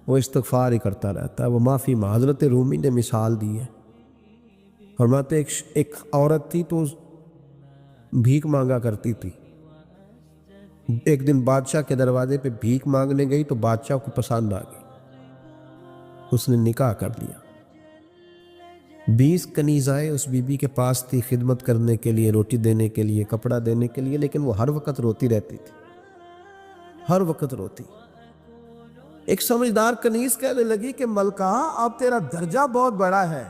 وہ استغفار ہی کرتا رہتا ہے، وہ معافی حضرت رومی نے مثال دی ہے، فرماتے ایک عورت تھی تو بھیک مانگا کرتی تھی، ایک دن بادشاہ کے دروازے پہ بھیک مانگنے گئی تو بادشاہ کو پسند آ گئی، اس نے نکاح کر لیا۔ 20 کنیزائیں اس بی بی کے پاس تھی خدمت کرنے کے لیے، روٹی دینے کے لیے، کپڑا دینے کے لیے، لیکن وہ ہر وقت روتی رہتی تھی، ہر وقت روتی۔ ایک سمجھدار کنیز کہنے لگی کہ ملکہ اب تیرا درجہ بہت بڑا ہے،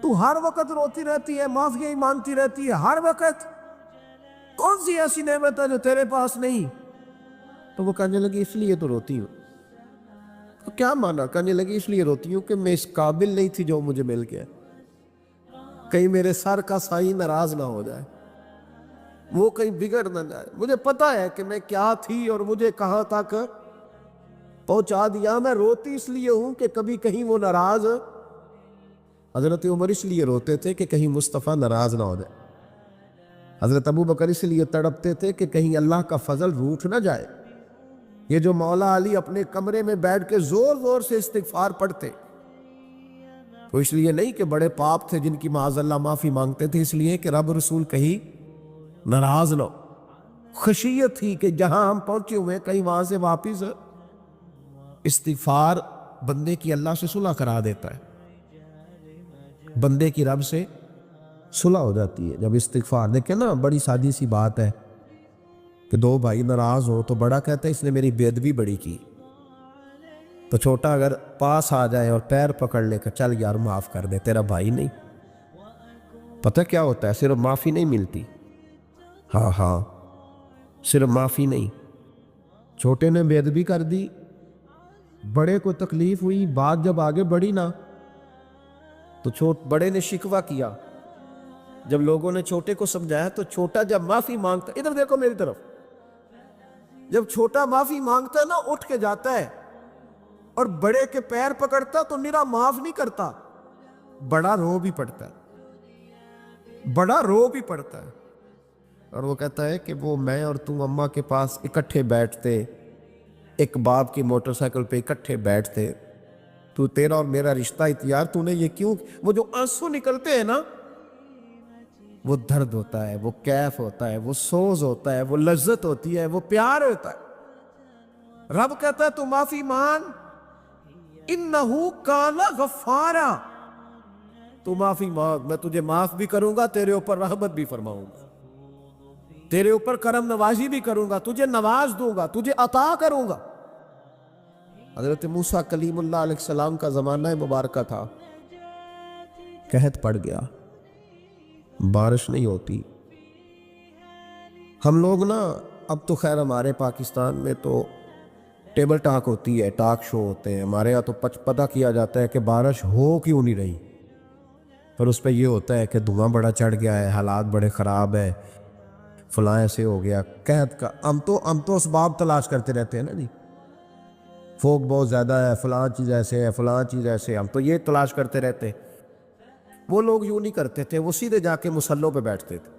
تو ہر وقت روتی رہتی ہے، معافی مانگتی رہتی ہے ہر وقت، کون سی ایسی نعمت ہے جو تیرے پاس نہیں؟ تو وہ کہنے لگی اس لیے تو روتی ہوں۔ تو کیا مانا؟ کہنے لگی اس لیے روتی ہوں کہ میں اس قابل نہیں تھی جو مجھے مل گیا، کہیں میرے سر کا سائیں ناراض نہ ہو جائے، وہ کہیں بگڑ نہ جائے، مجھے پتا ہے کہ میں کیا تھی اور مجھے کہاں تک پہنچا دیا، میں روتی اس لیے ہوں کہ کبھی کہیں وہ ناراض۔ حضرت عمر اس لیے روتے تھے کہ کہیں مصطفیٰ ناراض نہ ہو جائے، حضرت ابو بکر اس لیے تڑپتے تھے کہ کہیں اللہ کا فضل روٹھ نہ جائے۔ یہ جو مولا علی اپنے کمرے میں بیٹھ کے زور زور سے استغفار پڑھتے، تو اس لیے نہیں کہ بڑے پاپ تھے جن کی معاذ اللہ معافی مانگتے تھے، اس لیے کہ رب رسول کہیں ناراض نہ ہو۔ خشیت تھی کہ جہاں ہم پہنچے ہوئے کہیں وہاں سے واپس۔ استغفار بندے کی اللہ سے صلح کرا دیتا ہے، بندے کی رب سے صلح ہو جاتی ہے جب استغفار۔ دیکھیں نا، بڑی سادی سی بات ہے کہ دو بھائی ناراض ہو تو بڑا کہتا ہے اس نے میری بے ادبی بڑی کی، تو چھوٹا اگر پاس آ جائے اور پیر پکڑ لے کہ چل یار معاف کر دے، تیرا بھائی نہیں۔ پتہ کیا ہوتا ہے؟ صرف معافی نہیں ملتی، ہاں صرف معافی نہیں، چھوٹے نے بے ادبی کر دی، بڑے کو تکلیف ہوئی، بات جب آگے بڑھی نا تو بڑے نے شکوہ کیا، جب لوگوں نے چھوٹے کو سمجھایا تو چھوٹا جب معافی مانگتا، ادھر دیکھو میری طرف، جب چھوٹا معافی مانگتا ہے نا اٹھ کے جاتا ہے اور بڑے کے پیر پکڑتا تو میرا معاف نہیں کرتا، بڑا رو بھی پڑتا ہے، بڑا رو بھی پڑتا ہے، اور وہ کہتا ہے کہ وہ میں اور تم اماں کے پاس اکٹھے بیٹھتے، ایک باپ کی موٹر سائیکل پہ اکٹھے بیٹھتے، تو تیرا اور میرا رشتہ یار تو نے یہ کیوں؟ وہ جو آنسو نکلتے ہیں نا، وہ درد ہوتا ہے، وہ کیف ہوتا ہے، وہ سوز ہوتا ہے، وہ لذت ہوتی ہے، وہ پیار ہوتا ہے۔ رب کہتا ہے تو معافی مان، انہو کان غفارا، تو معافی مانگ، میں تجھے معاف بھی کروں گا، تیرے اوپر رحمت بھی فرماؤں گا، تیرے اوپر کرم نوازی بھی کروں گا، تجھے نواز دوں گا، تجھے عطا کروں گا۔ حضرت موسیٰ کلیم اللہ علیہ السلام کا زمانہ مبارکہ تھا، قحط پڑ گیا، بارش نہیں ہوتی۔ ہم لوگ نا اب تو خیر ہمارے پاکستان میں تو ٹیبل ٹاک ہوتی ہے، ٹاک شو ہوتے ہیں، ہمارے یہاں تو پتہ کیا جاتا ہے کہ بارش ہو کیوں نہیں رہی، پر اس پہ یہ ہوتا ہے کہ دھواں بڑا چڑھ گیا ہے، حالات بڑے خراب ہے، فلاں ایسے ہو گیا قحط کا۔ ہم تو اسباب تلاش کرتے رہتے ہیں نا جی، فوق بہت زیادہ ہے، فلاں چیز ایسے ہے، فلاں چیز ایسے ہے، ہم تو یہ تلاش کرتے رہتے۔ وہ لوگ یوں نہیں کرتے تھے، وہ سیدھے جا کے مصلوں پہ بیٹھتے تھے،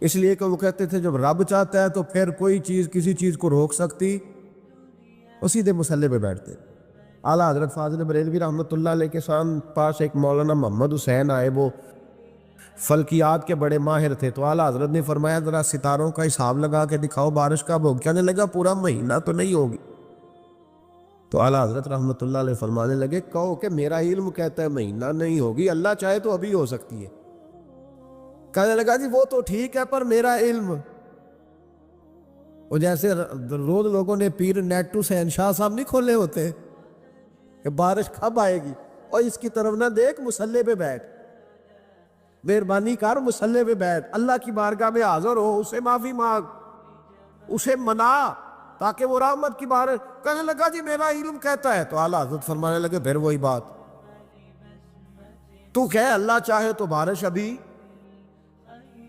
اس لیے کہ وہ کہتے تھے جب رب چاہتا ہے تو پھر کوئی چیز کسی چیز کو روک سکتی، وہ سیدھے مصلے پہ بیٹھتے۔ اعلیٰ حضرت فاضل بریلوی رحمۃ اللہ علیہ کے پاس ایک مولانا محمد حسین آئے، وہ فلکیات کے بڑے ماہر تھے، تو اعلیٰ حضرت نے فرمایا ذرا ستاروں کا حساب لگا کے دکھاؤ بارش کب ہوگی؟ کہنے لگا پورا مہینہ تو نہیں ہوگی۔ تو اعلیٰ حضرت رحمۃ اللہ علیہ فرمانے لگے کہو کہ میرا علم کہتا ہے مہینہ نہیں ہوگی، اللہ چاہے تو ابھی ہو سکتی ہے۔ کہنے لگا جی وہ تو ٹھیک ہے پر میرا علم، وہ جیسے روز لوگوں نے پیر نیٹو شہنشاہ صاحب نہیں کھولے ہوتے کہ بارش کب آئے گی، اور اس کی طرف نہ دیکھ، مصلے پہ بیٹھ، مہربانی کر مصلے پہ بیٹھ، اللہ کی بارگاہ میں حاضر ہو، اسے معافی مانگ، اسے منا تاکہ وہ رحمت کی بارش۔ کہنے لگا جی میرا علم کہتا ہے، تو اعلیٰ حضرت فرمانے لگے پھر وہی بات، تو کہ اللہ چاہے تو بارش ابھی،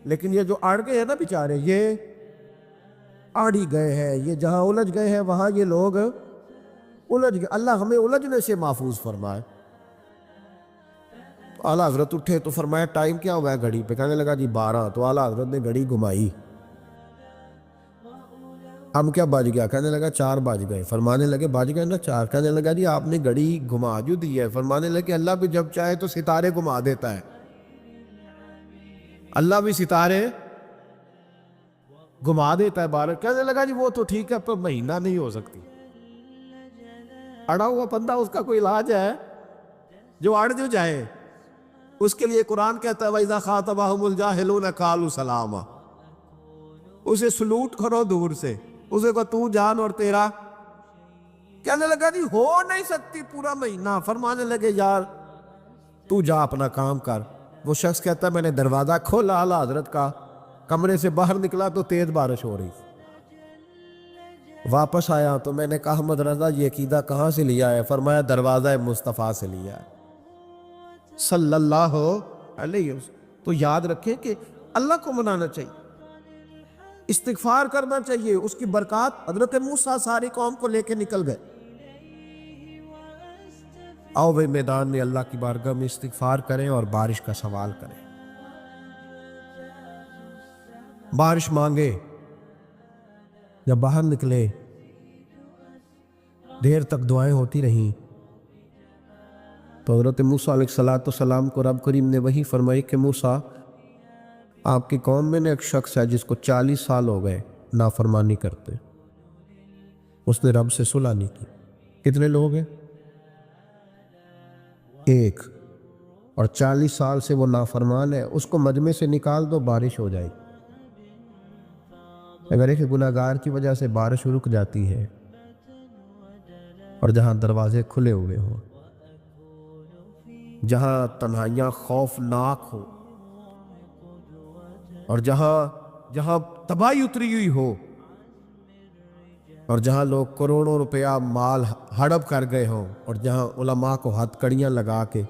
لیکن یہ جو اڑ گئے ہیں نا بیچارے، یہ اڑ ہی گئے ہیں، یہ جہاں الجھ گئے ہیں وہاں یہ لوگ الجھ گئے، اللہ ہمیں الجھنے سے محفوظ فرمائے۔ اعلیٰ حضرت اٹھے تو فرمایا ٹائم کیا ہوا ہے گھڑی پہ؟ کہنے لگا جی 12۔ تو اعلیٰ حضرت نے گھڑی گھمائی، اب کیا بج گیا؟ کہنے لگا 4 بج گئے۔ فرمانے لگے بج گئے نا 4؟ کہنے لگا جی آپ نے گھڑی گھما جو دی ہے۔ فرمانے لگے اللہ بھی جب چاہے تو ستارے گھما دیتا ہے، اللہ بھی ستارے گھما دیتا ہے بارہ۔ کہنے لگا جی وہ تو ٹھیک ہے پر مہینہ نہیں ہو سکتی، اڑا ہوا بندہ اس کا کوئی علاج ہے جو اڑ جو جائے؟ اس کے لیے قرآن کہتا ہے وَإِذَا خَاطَبَهُمُ الْجَاهِلُونَ قَالُوا سَلَامًا، اسے سلوٹ کرو دور سے، اسے کو تو جان اور تیرا۔ کہنے لگا جی ہو نہیں سکتی پورا مہینہ۔ فرمانے لگے یار تو جا اپنا کام کر۔ وہ شخص کہتا ہے میں نے دروازہ کھولا اعلیٰ حضرت کا، کمرے سے باہر نکلا تو تیز بارش ہو رہی، واپس آیا تو میں نے کہا احمد رضا یہ عقیدہ کہاں سے لیا ہے؟ فرمایا دروازہ مصطفیٰ سے لیا ہے صلی اللہ علیہ وسلم۔ تو یاد رکھیں کہ اللہ کو منانا چاہیے، استغفار کرنا چاہیے، اس کی برکات۔ حضرت موسیٰ ساری قوم کو لے کے نکل گئے، آؤ بھائی میدان میں اللہ کی بارگاہ میں استغفار کریں اور بارش کا سوال کریں، بارش مانگے۔ جب باہر نکلے دیر تک دعائیں ہوتی رہیں تو حضرت موسیٰ علیہ السلام کو رب کریم نے وحی فرمائی کہ موسیٰ آپ کی قوم میں نے ایک شخص ہے جس کو 40 سال ہو گئے نافرمانی کرتے، اس نے رب سے صلح نہیں کی۔ کتنے لوگ ہیں؟ ایک، اور 40 سال سے وہ نافرمان ہے، اس کو مجمع سے نکال دو بارش ہو جائے۔ اگر ایک گناہگار کی وجہ سے بارش رک جاتی ہے اور جہاں دروازے کھلے ہوئے ہوں، جہاں تنہائیاں خوفناک ہو، اور جہاں تباہی اتری ہوئی ہو، اور جہاں لوگ کروڑوں روپیہ مال ہڑپ کر گئے ہوں، اور جہاں علماء کو ہتھ کڑیاں لگا کے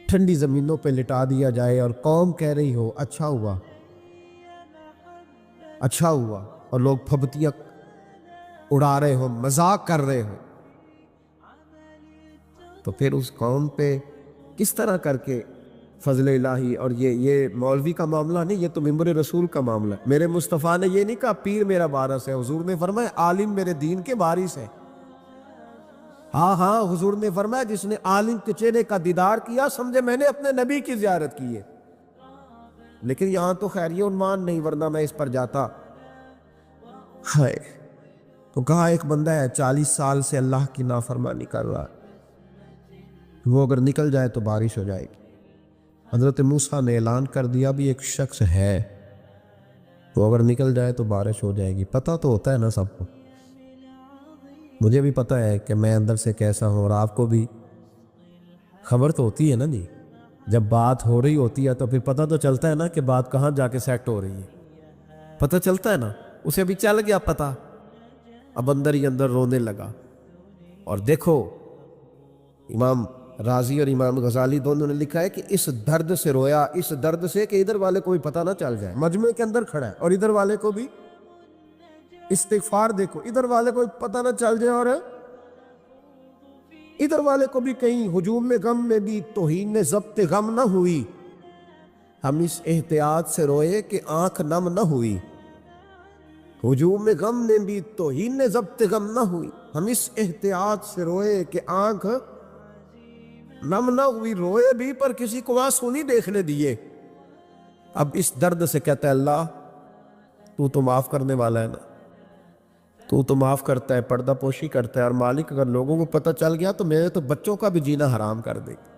ٹھنڈی زمینوں پہ لٹا دیا جائے اور قوم کہہ رہی ہو اچھا ہوا اچھا ہوا، اور لوگ پھبتیاں اڑا رہے ہوں، مذاق کر رہے ہوں، تو پھر اس قوم پہ کس طرح کر کے فضل الہی؟ اور یہ مولوی کا معاملہ نہیں، یہ تو ممبر رسول کا معاملہ ہے۔ میرے مصطفیٰ نے یہ نہیں کہا پیر میرا وارث ہے، حضور نے فرمایا عالم میرے دین کے وارث ہے۔ ہاں حضور نے فرمایا جس نے عالم کے چہرے کا دیدار کیا سمجھے میں نے اپنے نبی کی زیارت کی ہے۔ لیکن یہاں تو خیر یہ عنوان نہیں، ورنہ میں اس پر جاتا۔ ہائے، تو کہا ایک بندہ ہے 40 سال سے اللہ کی نافرمانی کر رہا ہے، وہ اگر نکل جائے تو بارش ہو جائے گی۔ حضرت موسیٰ نے اعلان کر دیا بھی ایک شخص ہے، وہ اگر نکل جائے تو بارش ہو جائے گی۔ پتہ تو ہوتا ہے نا سب کو، مجھے بھی پتہ ہے کہ میں اندر سے کیسا ہوں، اور آپ کو بھی خبر تو ہوتی ہے نا جی۔ جب بات ہو رہی ہوتی ہے تو پھر پتہ تو چلتا ہے نا کہ بات کہاں جا کے سیٹ ہو رہی ہے، پتہ چلتا ہے نا۔ اسے ابھی چل گیا پتہ، اب اندر ہی اندر رونے لگا۔ اور دیکھو امام رازی اور امام غزالی دونوں نے لکھا ہے کہ اس درد سے رویا، اس درد سے کہ ادھر والے کو بھی پتہ نہ چل جائے، مجمع کے اندر کھڑا ہے اور ادھر والے کو بھی استغفار، دیکھو ادھر والے کو پتہ نہ چل جائے اور ادھر والے کو بھی کہیں ہجوم میں غم میں بھی توہین نے ضبط غم نہ ہوئی۔ ہم اس احتیاط سے روئے کہ آنکھ نم نہ ہوئی، ہجوم میں غم نے بھی توہین نے ضبط غم نہ ہوئی۔ ہم اس احتیاط سے روئے کہ آنکھ نم نہ ہوئی، روئے بھی پر کسی کو آنسو نہیں دیکھنے دیے۔ اب اس درد سے کہتا ہے اللہ تو معاف کرنے والا ہے نا، تو معاف کرتا ہے، پردہ پوشی کرتا ہے، اور مالک اگر لوگوں کو پتہ چل گیا تو میرے تو بچوں کا بھی جینا حرام کر دے گی،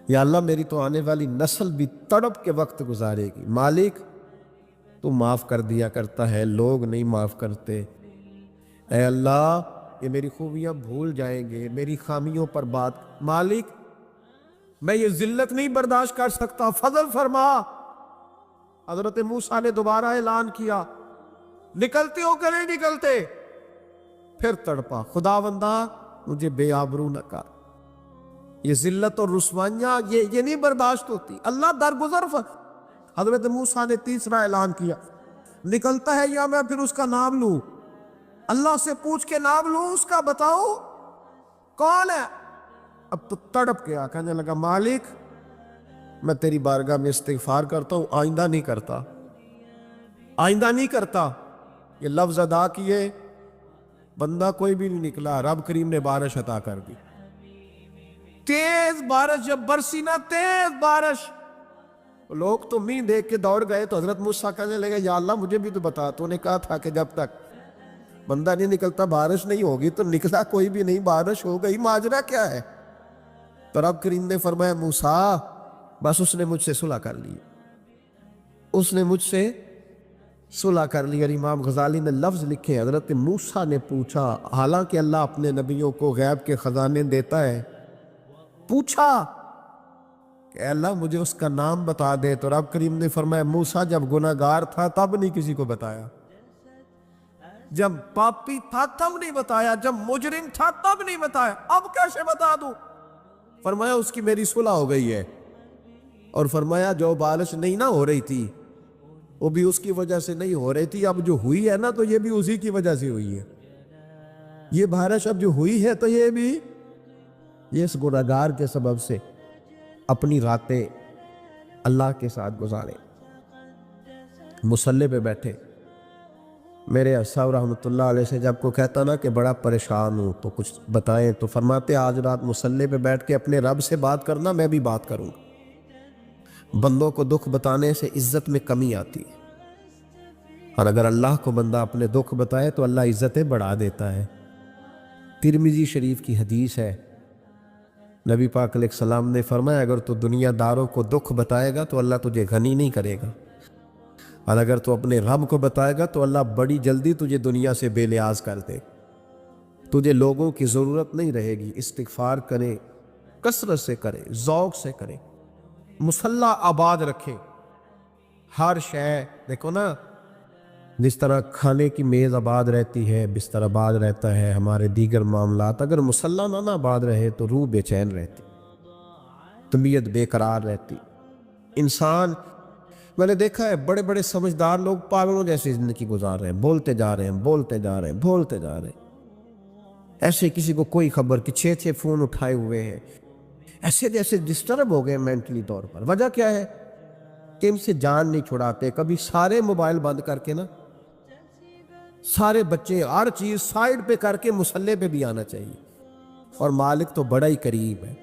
یا اللہ میری تو آنے والی نسل بھی تڑپ کے وقت گزارے گی۔ مالک تو معاف کر دیا کرتا ہے، لوگ نہیں معاف کرتے۔ اے اللہ یہ میری خوبیاں بھول جائیں گے، میری خامیوں پر بات، مالک میں یہ ذلت نہیں برداشت کر سکتا، فضل فرما۔ حضرت موسیٰ نے دوبارہ اعلان کیا، نکلتے ہو کہ نہیں نکلتے؟ پھر تڑپا، خداوندا مجھے بے آبرو نہ کر، یہ ذلت اور رسوائیاں یہ نہیں برداشت ہوتی، اللہ درگزر حضرت موسیٰ نے تیسرا اعلان کیا، نکلتا ہے یا میں پھر اس کا نام لوں؟ اللہ سے پوچھ کے نام لوں اس کا، بتاؤ کون ہے؟ اب تو تڑپ گیا، کہنے لگا مالک میں تیری بارگاہ میں استغفار کرتا ہوں، آئندہ نہیں کرتا۔ آئندہ نہیں کرتا. یہ لفظ ادا کیے, بندہ کوئی بھی نہیں نکلا, رب کریم نے بارش عطا کر دی. تیز بارش جب برسی نا, تیز بارش, لوگ تو مین دیکھ کے دوڑ گئے. تو حضرت موسیٰ کہنے لگے یا اللہ مجھے بھی تو بتا, تو نے کہا تھا کہ جب تک بندہ نہیں نکلتا بارش نہیں ہوگی. تو نکلا کوئی بھی نہیں, بارش ہو گئی, ماجرا کیا ہے؟ تو رب کریم نے فرمایا موسیٰ بس اس نے مجھ سے صلح کر لی, اس نے مجھ سے صلح کر لی. اور امام غزالی نے لفظ لکھے, حضرت موسیٰ نے پوچھا, حالانکہ اللہ اپنے نبیوں کو غیب کے خزانے دیتا ہے, پوچھا کہ اے اللہ مجھے اس کا نام بتا دے. تو رب کریم نے فرمایا موسیٰ جب گناہ گار تھا تب نہیں کسی کو بتایا, جب پاپی تھا تب نہیں بتایا, جب مجرم تھا تب نہیں بتایا, اب کیسے بتا دوں؟ فرمایا اس کی میری صلح ہو گئی ہے. اور فرمایا جو بارش نہیں نہ ہو رہی تھی وہ بھی اس کی وجہ سے نہیں ہو رہی تھی, اب جو ہوئی ہے نا تو یہ بھی اسی کی وجہ سے ہوئی ہے. یہ بارش اب جو ہوئی ہے تو یہ بھی یہ اس گناہ گار کے سبب سے اپنی راتیں اللہ کے ساتھ گزارے. مصلی پہ بیٹھے, میرے صاحب رحمۃ اللہ علیہ سے جب کو کہتا نا کہ بڑا پریشان ہوں تو کچھ بتائیں, تو فرماتے آج رات مصلی پہ بیٹھ کے اپنے رب سے بات کرنا, میں بھی بات کروں. بندوں کو دکھ بتانے سے عزت میں کمی آتی ہے, اور اگر اللہ کو بندہ اپنے دکھ بتائے تو اللہ عزتیں بڑھا دیتا ہے. ترمذی شریف کی حدیث ہے, نبی پاک علیہ السلام نے فرمایا اگر تو دنیا داروں کو دکھ بتائے گا تو اللہ تجھے غنی نہیں کرے گا, اور اگر تو اپنے رب کو بتائے گا تو اللہ بڑی جلدی تجھے دنیا سے بے نیاز کر دے. تجھے لوگوں کی ضرورت نہیں رہے گی. استغفار کرے, کثرت سے کرے, ذوق سے کرے, مصلی آباد رکھے, ہر شے. دیکھو نا جس طرح کھانے کی میز آباد رہتی ہے, بستر آباد رہتا ہے, ہمارے دیگر معاملات, اگر مصلی نہ آباد رہے تو روح بے چین رہتی, طبیعت بے قرار رہتی. انسان, میں نے دیکھا ہے بڑے بڑے سمجھدار لوگ پاگلوں جیسی زندگی گزار رہے ہیں, بولتے جا رہے ہیں, بولتے جا رہے ہیں, بولتے جا رہے ہیں, ایسے کسی کو کوئی خبر کہ 6 فون اٹھائے ہوئے ہیں, ایسے جیسے ڈسٹرب ہو گئے مینٹلی طور پر. وجہ کیا ہے کہ ان سے جان نہیں چھڑاتے. کبھی سارے موبائل بند کر کے نا, سارے بچے ہر چیز سائیڈ پہ کر کے مصلی پہ بھی آنا چاہیے. اور مالک تو بڑا ہی قریب ہے,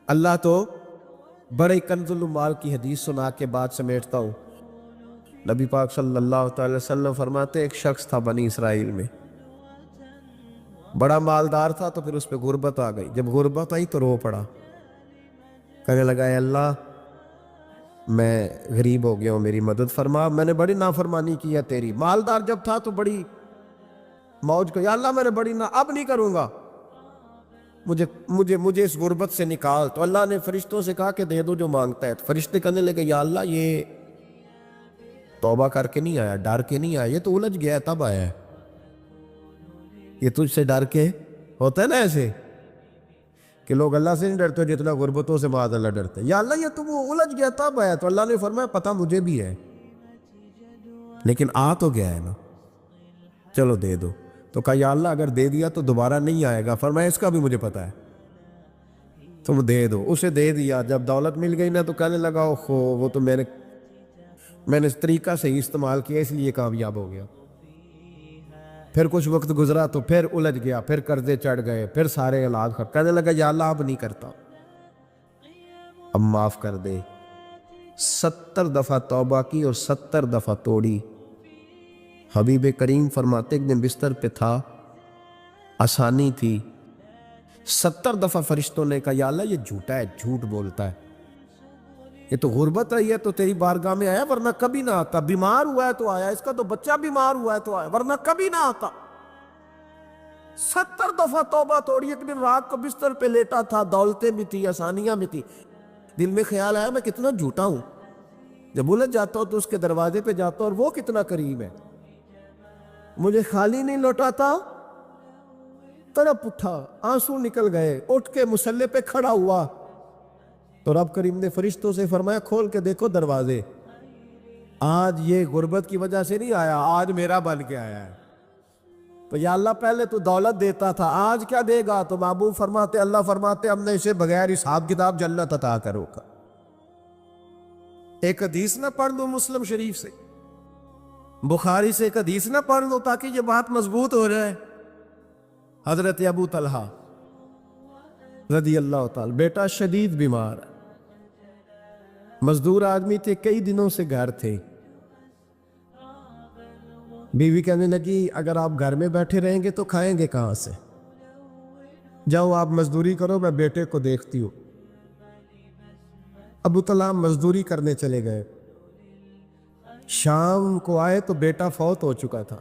اللہ تو بڑے کنز المال کی حدیث سنا کے بعد سمیٹتا ہوں. نبی پاک صلی اللہ تعالی وسلم فرماتے ایک شخص تھا بنی اسرائیل میں, بڑا مالدار تھا, تو پھر اس پہ غربت آ گئی. جب غربت آئی تو رو پڑا, کہنے لگا اے اللہ میں غریب ہو گیا ہوں, میری مدد فرما, میں نے بڑی نافرمانی کی ہے تیری. مالدار جب تھا تو بڑی موج کو, یا اللہ میں نے بڑی اب نہیں کروں گا, مجھے اس غربت سے نکال. تو اللہ نے فرشتوں سے کہا کہ دے دو جو مانگتا ہے. تو فرشتے کہنے لگے یا اللہ یہ توبہ کر کے نہیں آیا, ڈر کے نہیں آیا, یہ تو الجھ گیا ہے تب آیا ہے. یہ تجھ سے ڈر کے ہوتا ہے نا ایسے کہ لوگ اللہ سے نہیں ڈرتے جتنا غربتوں سے معاذ اللہ ڈرتے. یا اللہ یہ تو وہ الجھ گیا تب آیا. تو اللہ نے فرمایا پتہ مجھے بھی ہے, لیکن آ تو گیا ہے نا, چلو دے دو. تو کہا یا اللہ اگر دے دیا تو دوبارہ نہیں آئے گا. فرمایا اس کا بھی مجھے پتہ ہے, تم دے دو. اسے دے دیا. جب دولت مل گئی نا تو کہنے لگا اوہو وہ تو میں نے اس طریقہ سے ہی استعمال کیا اس لیے کامیاب ہو گیا. پھر کچھ وقت گزرا تو پھر الجھ گیا, پھر قرضے چڑھ گئے, پھر سارے اولاد خرچ. کہنے لگا یا اللہ اب نہیں کرتا, اب معاف کر دے. 70 دفعہ توبہ کی اور 70 دفعہ توڑی. حبیب کریم فرماتے ایک دن بستر پہ تھا, آسانی تھی, 70 دفعہ فرشتوں نے کہا یا اللہ یہ جھوٹا ہے, جھوٹ بولتا ہے, یہ تو غربت آئی ہے تو تیری بارگاہ میں آیا ورنہ کبھی نہ آتا. بیمار ہوا ہے تو آیا, اس کا تو بچہ بیمار ہوا ہے تو آیا ورنہ کبھی نہ آتا. 70 دفعہ توبہ توڑی. ایک دن رات کو بستر پہ لیٹا تھا, دولتیں بھی تھی, آسانیاں بھی تھی. دل میں خیال آیا میں کتنا جھوٹا ہوں, جب الجھ جاتا ہوں تو اس کے دروازے پہ جاتا ہوں اور وہ کتنا قریب ہے, مجھے خالی نہیں لوٹاتا. تڑپ اٹھا, آنسو نکل گئے, اٹھ کے مصلی پہ کھڑا ہوا. تو رب کریم نے فرشتوں سے فرمایا کھول کے دیکھو دروازے, آج یہ غربت کی وجہ سے نہیں آیا, آج میرا بن کے آیا ہے. تو یا اللہ پہلے تو دولت دیتا تھا, آج کیا دے گا؟ تو محبوب فرماتے, اللہ فرماتے ہم نے اسے بغیر حساب کتاب جنت عطا کرو گا. ایک حدیث نہ پڑھ دو مسلم شریف سے, بخاری سے ایک حدیث نہ پڑھ لو تاکہ یہ بات مضبوط ہو جائے. حضرت ابو طلحہ رضی اللہ تعالی، بیٹا شدید بیمار، مزدور آدمی تھے، کئی دنوں سے گھر تھے. بیوی کہنے لگی اگر آپ گھر میں بیٹھے رہیں گے تو کھائیں گے کہاں سے، جاؤ آپ مزدوری کرو، میں بیٹے کو دیکھتی ہوں. ابو طلحہ مزدوری کرنے چلے گئے. شام کو آئے تو بیٹا فوت ہو چکا تھا.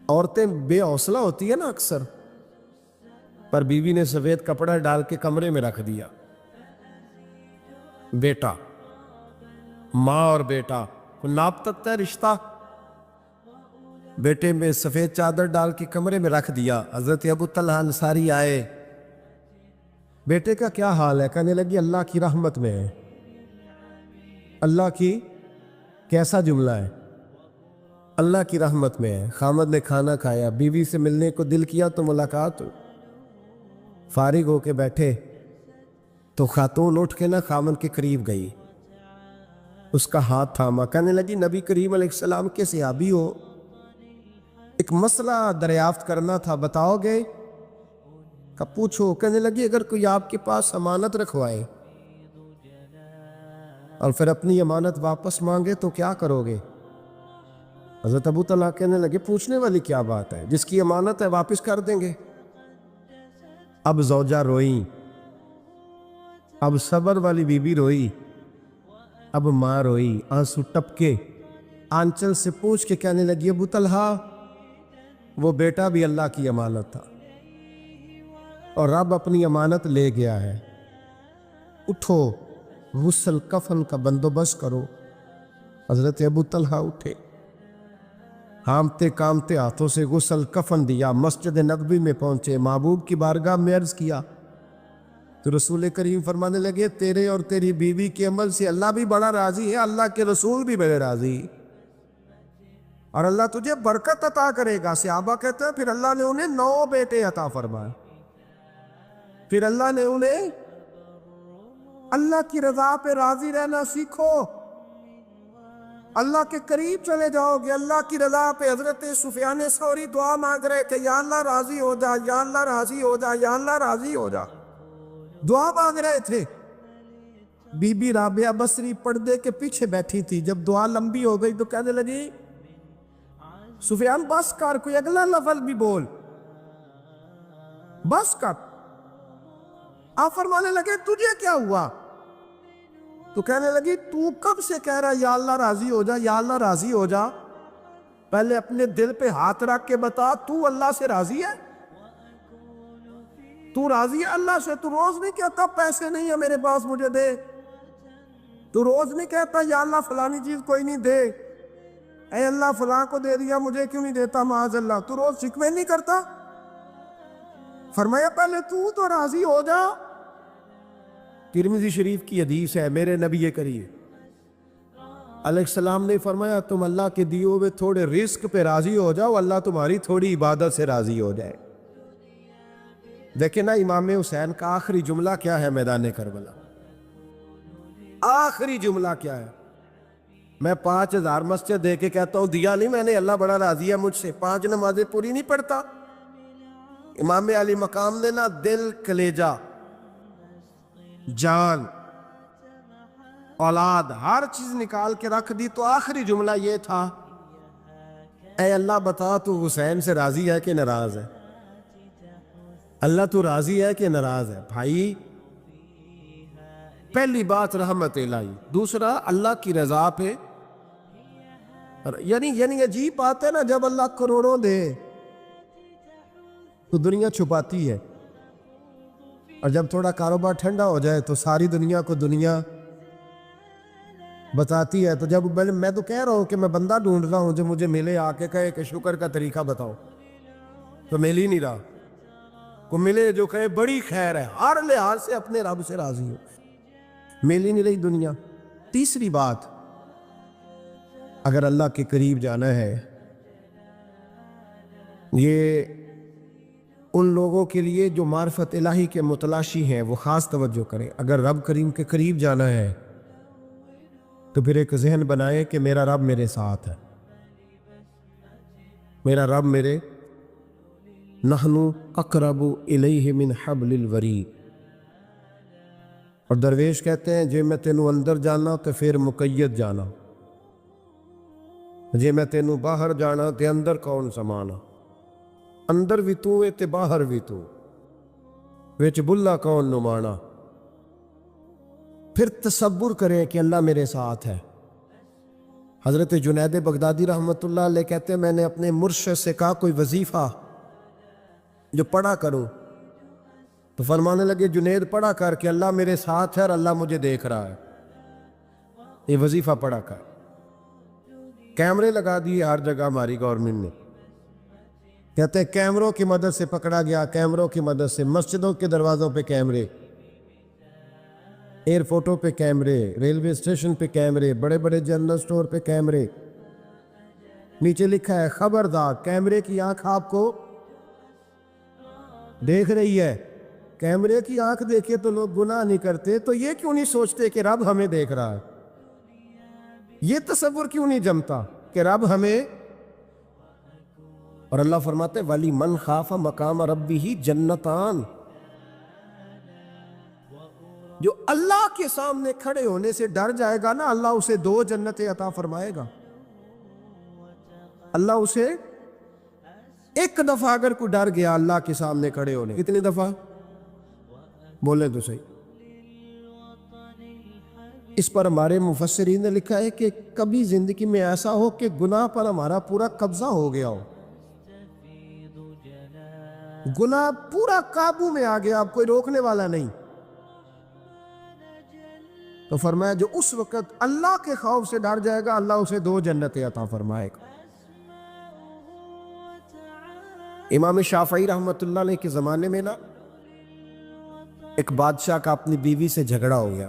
عورتیں بے حوصلہ ہوتی ہے نا اکثر، پر بیوی نے سفید کپڑا ڈال کے کمرے میں رکھ دیا. بیٹا، ماں اور بیٹا کو ناپ تک ہے رشتہ، بیٹے میں سفید چادر ڈال کے کمرے میں رکھ دیا. حضرت ابو طلحہ انصاری آئے، بیٹے کا کیا حال ہے؟ کہنے لگی اللہ کی رحمت میں ہے. اللہ کی کیسا جملہ ہے؟ اللہ کی رحمت میں ہے. خامد نے کھانا کھایا، بیوی سے ملنے کو دل کیا تو ملاقات ہو. فارغ ہو کے بیٹھے تو خاتون اٹھ کے خامد کے قریب گئی، اس کا ہاتھ تھاما، کہنے لگی نبی کریم علیہ السلام کے صحابی ہو، ایک مسئلہ دریافت کرنا تھا، بتاؤ گے؟ کہ پوچھو. کہنے لگی اگر کوئی آپ کے پاس امانت رکھوائے اور پھر اپنی امانت واپس مانگے تو کیا کرو گے؟ حضرت ابو طلحہ کہنے لگے پوچھنے والی کیا بات ہے، جس کی امانت ہے واپس کر دیں گے. اب زوجہ روئی، اب صبر والی بی بی روئی، اب ماں روئی، آنسو ٹپکے، آنچل سے پوچھ کے کہنے لگی ابو طلحہ وہ بیٹا بھی اللہ کی امانت تھا اور رب اپنی امانت لے گیا ہے، اٹھو غسل کفن کا بندوبست کرو. حضرت ابو طلحہ اٹھے، ہامتے کامتے ہاتھوں سے غسل کفن دیا، مسجد نبوی میں پہنچے، محبوب کی بارگاہ میں عرض کیا تو رسول کریم فرمانے لگے تیرے اور تیری بیوی کے عمل سے اللہ بھی بڑا راضی ہے، اللہ کے رسول بھی بڑے راضی، اور اللہ تجھے برکت عطا کرے گا. صحابہ کہتے ہیں پھر اللہ نے انہیں 9 بیٹے عطا فرمائے. پھر اللہ نے انہیں اللہ کی رضا پہ راضی رہنا سیکھو، اللہ کے قریب چلے جاؤ گے، اللہ کی رضا پہ. حضرت سفیان ثوری دعا مانگ رہے تھے یا اللہ راضی ہو جا، یا اللہ راضی ہو جا، یا اللہ راضی ہو جا، دعا مانگ رہے تھے. بی بی رابعہ بصری پردے کے پیچھے بیٹھی تھی، جب دعا لمبی ہو گئی تو کہنے لگی سفیان بس کر، کوئی اگلا لفظ بھی بول، بس کر. آپ فرمانے لگے تجھے کیا ہوا؟ تو کہنے لگی تو کب سے کہہ رہا یا اللہ راضی ہو جا، یا اللہ راضی ہو جا، پہلے اپنے دل پہ ہاتھ رکھ کے بتا تو اللہ سے راضی ہے؟ تو راضی ہے اللہ سے؟ تو روز نہیں کہتا پیسے نہیں ہے میرے پاس مجھے دے، تو روز نہیں کہتا یا اللہ فلانی چیز کوئی نہیں دے، اے اللہ فلاں کو دے دیا مجھے کیوں نہیں دیتا معاذ اللہ، تو روز شکوے نہیں کرتا؟ فرمایا پہلے تو راضی ہو جا. ترمذی شریف کی حدیث ہے، میرے نبی کریم علیہ السلام نے فرمایا تم اللہ کے دیے ہوئے تھوڑے رزق پہ راضی ہو جاؤ، اللہ تمہاری تھوڑی عبادت سے راضی ہو جائے. دیکھیں نا امام حسین کا آخری جملہ کیا ہے میدان کربلا، آخری جملہ کیا ہے؟ میں 5000 مسجد دے کے کہتا ہوں دیا نہیں میں نے، اللہ بڑا راضی ہے مجھ سے، 5 نمازیں پوری نہیں پڑھتا. امام علی مقام نے نا دل، کلیجہ، جان، اولاد، ہر چیز نکال کے رکھ دی، تو آخری جملہ یہ تھا اے اللہ بتا تو حسین سے راضی ہے کہ ناراض ہے؟ اللہ تو راضی ہے کہ ناراض ہے؟ بھائی پہلی بات رحمت الہی، دوسرا اللہ کی رضا پہ، یعنی عجیب بات ہے نا، جب اللہ کروڑوں دے تو دنیا چھپاتی ہے، اور جب تھوڑا کاروبار ٹھنڈا ہو جائے تو ساری دنیا کو دنیا بتاتی ہے. تو جب میں تو کہہ رہا ہوں کہ میں بندہ ڈھونڈ رہا ہوں جو مجھے ملے، آ کے کہے کہ شکر کا طریقہ بتاؤ، تو مل ہی نہیں رہا. کو ملے جو کہے بڑی خیر ہے، ہر لحاظ سے اپنے رب سے راضی ہو، مل ہی نہیں رہی دنیا. تیسری بات، اگر اللہ کے قریب جانا ہے، یہ ان لوگوں کے لیے جو معرفت الہی کے متلاشی ہیں وہ خاص توجہ کریں. اگر رب کریم کے قریب جانا ہے تو پھر ایک ذہن بنائے کہ میرا رب میرے ساتھ ہے، میرا رب میرے نحن اقرب الیہ من حبل الورید۔ اور درویش کہتے ہیں جے میں تینوں اندر جانا تو پھر مقید جانا، جے میں تینوں باہر جانا تے اندر کون سمانا، اندر بھی تو ہے تے باہر بھی تو، وچ بلا کون نمانا۔ پھر تصور کریں کہ اللہ میرے ساتھ ہے۔ حضرت جنید بغدادی رحمۃ اللہ علیہ کہتے ہیں میں نے اپنے مرشد سے کہا کوئی وظیفہ جو پڑھا کروں، تو فرمانے لگے جنید پڑھا کر کہ اللہ میرے ساتھ ہے اور اللہ مجھے دیکھ رہا ہے، یہ وظیفہ پڑھا کر۔ کیمرے لگا دیے ہر جگہ ہماری گورنمنٹ نے، کہتے ہیں کیمروں کی مدد سے پکڑا گیا، کیمروں کی مدد سے مسجدوں کے دروازوں پہ کیمرے، ایئرپورٹوں پہ کیمرے، ریلوے اسٹیشن پہ کیمرے، بڑے بڑے جنرل سٹور پہ کیمرے، نیچے لکھا ہے خبردار کیمرے کی آنکھ آپ کو دیکھ رہی ہے۔ کیمرے کی آنکھ دیکھے تو لوگ گناہ نہیں کرتے، تو یہ کیوں نہیں سوچتے کہ رب ہمیں دیکھ رہا ہے؟ یہ تصور کیوں نہیں جمتا کہ رب ہمیں؟ اور اللہ فرماتے ولی من خاف مقام ربہ جنتان، جو اللہ کے سامنے کھڑے ہونے سے ڈر جائے گا نا، اللہ اسے 2 جنتیں عطا فرمائے گا۔ اللہ اسے ایک دفعہ اگر کوئی ڈر گیا اللہ کے سامنے کھڑے ہونے، کتنی دفعہ بولے تو صحیح؟ اس پر ہمارے مفسرین نے لکھا ہے کہ کبھی زندگی میں ایسا ہو کہ گناہ پر ہمارا پورا قبضہ ہو گیا ہو، گناہ پورا قابو میں آ گیا، اب کوئی روکنے والا نہیں، تو فرمایا جو اس وقت اللہ کے خوف سے ڈر جائے گا اللہ اسے 2 جنتیں عطا فرمائے گا۔ امام شافعی رحمۃ اللہ علیہ کے زمانے میں نا ایک بادشاہ کا اپنی بیوی سے جھگڑا ہو گیا،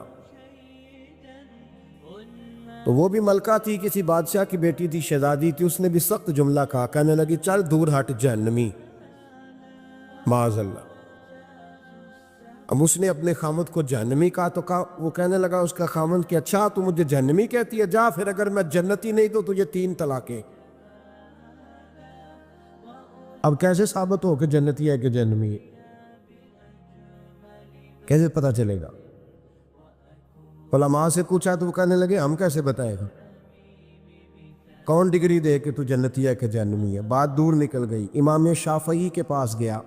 تو وہ بھی ملکہ تھی، کسی بادشاہ کی بیٹی تھی، شہزادی تھی، اس نے بھی سخت جملہ کہا، کہنے لگی چل دور ہٹ جہنمی، معاذ اللہ۔ اب اس نے اپنے خامد کو جہنمی کہا تو وہ کہنے لگا اس کا خامد کہ اچھا تو مجھے جہنمی کہتی ہے، جا پھر اگر میں جنتی نہیں تو تجھے 3 طلاقیں۔ اب کیسے ثابت ہو کہ جنتی ہے کہ جہنمی ہے؟ کیسے پتہ چلے گا؟ علماء سے پوچھا تو وہ کہنے لگے ہم کیسے بتائے گا، کون ڈگری دے کہ تو جنتی ہے کہ جہنمی ہے؟ بات دور نکل گئی، امام شافعی کے پاس گیا،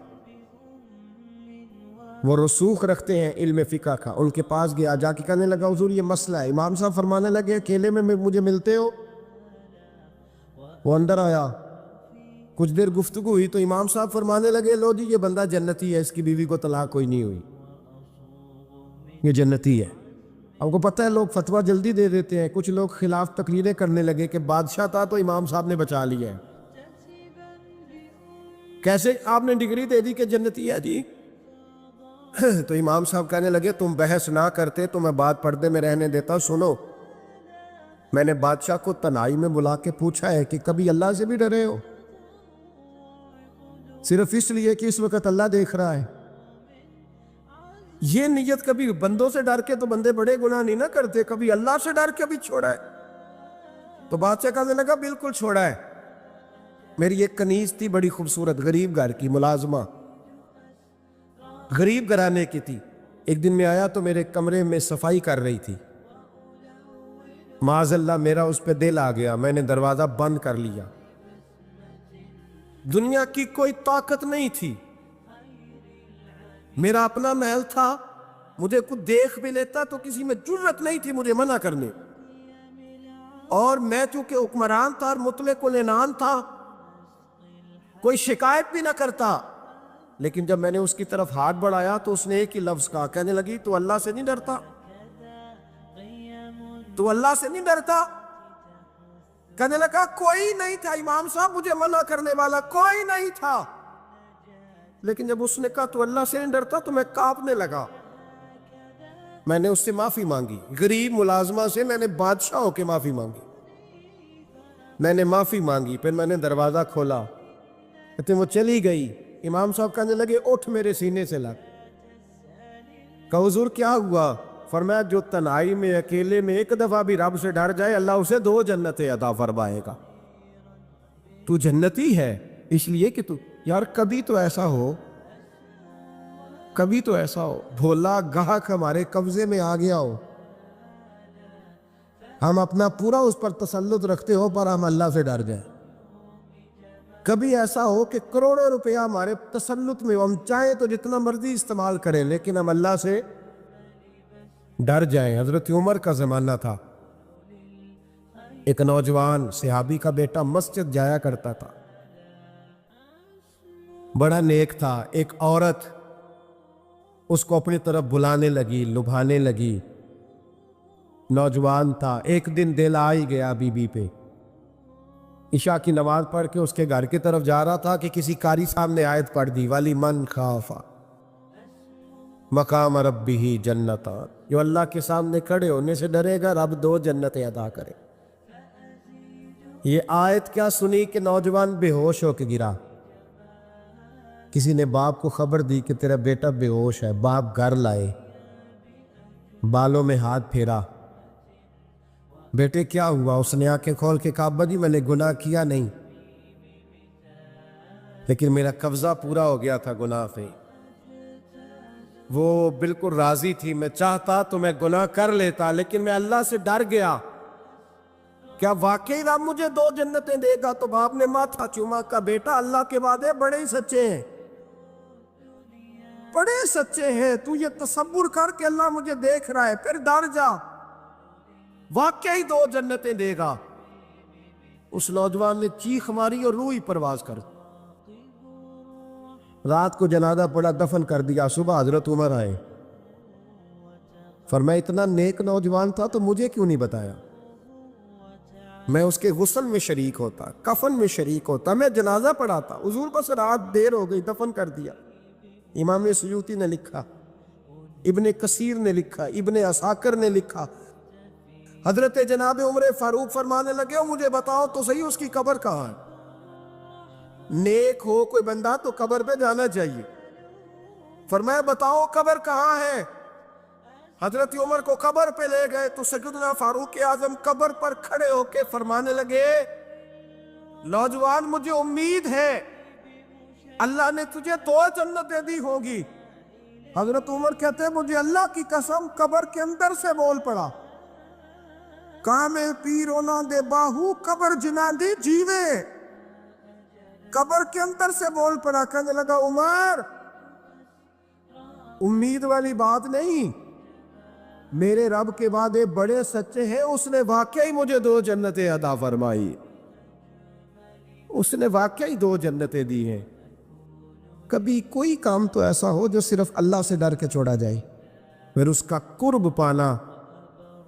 وہ رسوخ رکھتے ہیں علم فقہ کا، ان کے پاس گیا، جا کے کہنے لگا حضور یہ مسئلہ ہے۔ امام صاحب فرمانے لگے اکیلے میں مجھے ملتے ہو؟ وہ اندر آیا، کچھ دیر گفتگو ہوئی تو امام صاحب فرمانے لگے لو جی یہ بندہ جنتی ہے، اس کی بیوی کو طلاق کوئی نہیں ہوئی، یہ جنتی ہے۔ آپ کو پتہ ہے لوگ فتویٰ جلدی دے دیتے ہیں، کچھ لوگ خلاف تقریریں کرنے لگے کہ بادشاہ تھا تو امام صاحب نے بچا لیا ہے، کیسے آپ نے ڈگری دے دی کہ جنتی ہے جی؟ تو امام صاحب کہنے لگے تم بحث نہ کرتے تو میں بات پردے میں رہنے دیتا، سنو میں نے بادشاہ کو تنہائی میں بلا کے پوچھا ہے کہ کبھی اللہ سے بھی ڈرے ہو؟ صرف اس لیے کہ اس وقت اللہ دیکھ رہا ہے۔ یہ نیت کبھی بندوں سے ڈر کے تو بندے بڑے گناہ نہیں نہ کرتے، کبھی اللہ سے ڈر کے بھی چھوڑا ہے؟ تو بادشاہ کہنے لگا بالکل چھوڑا ہے۔ میری ایک کنیز تھی بڑی خوبصورت، غریب گھر کی ملازمہ، غریب گھرانے کی تھی، ایک دن میں آیا تو میرے کمرے میں صفائی کر رہی تھی، معاذ اللہ میرا اس پہ دل آ گیا، میں نے دروازہ بند کر لیا، دنیا کی کوئی طاقت نہیں تھی، میرا اپنا محل تھا، مجھے کچھ دیکھ بھی لیتا تو کسی میں جرت نہیں تھی مجھے منع کرنے، اور میں چونکہ حکمران تھا اور مطلق العنان تھا کوئی شکایت بھی نہ کرتا، لیکن جب میں نے اس کی طرف ہاتھ بڑھایا تو اس نے ایک ہی لفظ کہا، کہنے لگی تو اللہ سے نہیں ڈرتا؟ تو اللہ سے نہیں ڈرتا؟ کہنے لگا کوئی نہیں تھا امام صاحب مجھے منع کرنے والا، کوئی نہیں تھا، لیکن جب اس نے کہا تو اللہ سے نہیں ڈرتا تو میں کانپنے لگا، میں نے اس سے معافی مانگی، غریب ملازمہ سے میں نے بادشاہ ہو کے معافی مانگی، میں نے معافی مانگی، پھر میں نے دروازہ کھولا، کہتے وہ چلی گئی، امام صاحب کہنے لگے اٹھ میرے سینے سے لگ، کہا حضور کیا ہوا؟ فرمایا جو تنہائی میں اکیلے میں ایک دفعہ بھی رب سے ڈر جائے اللہ اسے 2 جنتیں عطا فرمائے گا. تو جنتی ہے اس لیے کہ تو یار کبھی تو ایسا ہو بھولا گاہک ہمارے قبضے میں آ گیا ہو، ہم اپنا پورا اس پر تسلط رکھتے ہو پر ہم اللہ سے ڈر جائیں. کبھی ایسا ہو کہ کروڑوں روپیہ ہمارے تسلط میں، ہم چاہیں تو جتنا مرضی استعمال کریں لیکن ہم اللہ سے ڈر جائیں. حضرت عمر کا زمانہ تھا، ایک نوجوان صحابی کا بیٹا مسجد جایا کرتا تھا، بڑا نیک تھا. ایک عورت اس کو اپنی طرف بلانے لگی، لبھانے لگی. نوجوان تھا، ایک دن دل آ ہی گیا بی بی پہ. عشاء کی نماز پڑھ کے اس کے گھر کی طرف جا رہا تھا کہ کسی قاری صاحب نے آیت پڑھ دی، وَلِمَنْ خَافَ مقام ربہ جنتان، جو اللہ کے سامنے کھڑے ہونے سے ڈرے گا رب 2 جنتیں عطا کرے. یہ آیت کیا سنی کہ نوجوان بے ہوش ہو کے گرا. کسی نے باپ کو خبر دی کہ تیرا بیٹا بے ہوش ہے. باپ گھر لائے، بالوں میں ہاتھ پھیرا، بیٹے کیا ہوا؟ اس نے آنکھیں کھول کے کہا ابا جی میں نے گناہ کیا نہیں، لیکن میرا قبضہ پورا ہو گیا تھا گناہ پہ. وہ بالکل راضی تھی، میں چاہتا تو میں گناہ کر لیتا لیکن میں اللہ سے ڈر گیا. کیا واقعی رب مجھے 2 جنتیں دے گا؟ تو باپ نے ماتھا چوما، کا بیٹا اللہ کے وعدے بڑے ہی سچے ہیں، بڑے سچے ہیں. تو یہ تصور کر کے اللہ مجھے دیکھ رہا ہے، پھر ڈر جا، واقعی 2 جنتیں دے گا. اس نوجوان نے چیخ ماری اور روح ہی پرواز کر. رات کو جنازہ پڑا، دفن کر دیا. صبح حضرت عمر آئے، فرمایا اتنا نیک نوجوان تھا تو مجھے کیوں نہیں بتایا؟ میں اس کے غسل میں شریک ہوتا، کفن میں شریک ہوتا، میں جنازہ پڑھاتا. حضور بس رات دیر ہو گئی، دفن کر دیا. امام سیوطی نے لکھا، ابن کثیر نے لکھا، ابن عساکر نے لکھا. حضرت جناب عمر فاروق فرمانے لگے ہو مجھے بتاؤ تو صحیح اس کی قبر کہاں ہے؟ نیک ہو کوئی بندہ تو قبر پہ جانا چاہیے. فرمایا بتاؤ قبر کہاں ہے؟ حضرت عمر کو قبر پہ لے گئے تو سیدنا فاروق اعظم قبر پر کھڑے ہو کے فرمانے لگے نوجوان مجھے امید ہے اللہ نے تجھے 2 جنتیں دی ہوگی. حضرت عمر کہتے ہیں مجھے اللہ کی قسم قبر کے اندر سے بول پڑا، کامے پیرونا دے باہو قبر جنا دی جیوے. قبر کے اندر سے بول پڑا، کہنے لگا عمر امید والی بات نہیں، میرے رب کے وعدے بڑے سچے ہیں، اس نے واقعی مجھے 2 جنتیں عطا فرمائی، اس نے واقعی 2 جنتیں دی ہیں. کبھی کوئی کام تو ایسا ہو جو صرف اللہ سے ڈر کے چھوڑا جائے، پھر اس کا قرب پانا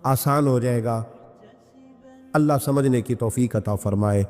آسان ہو جائے گا. اللہ سمجھنے کی توفیق عطا فرمائے.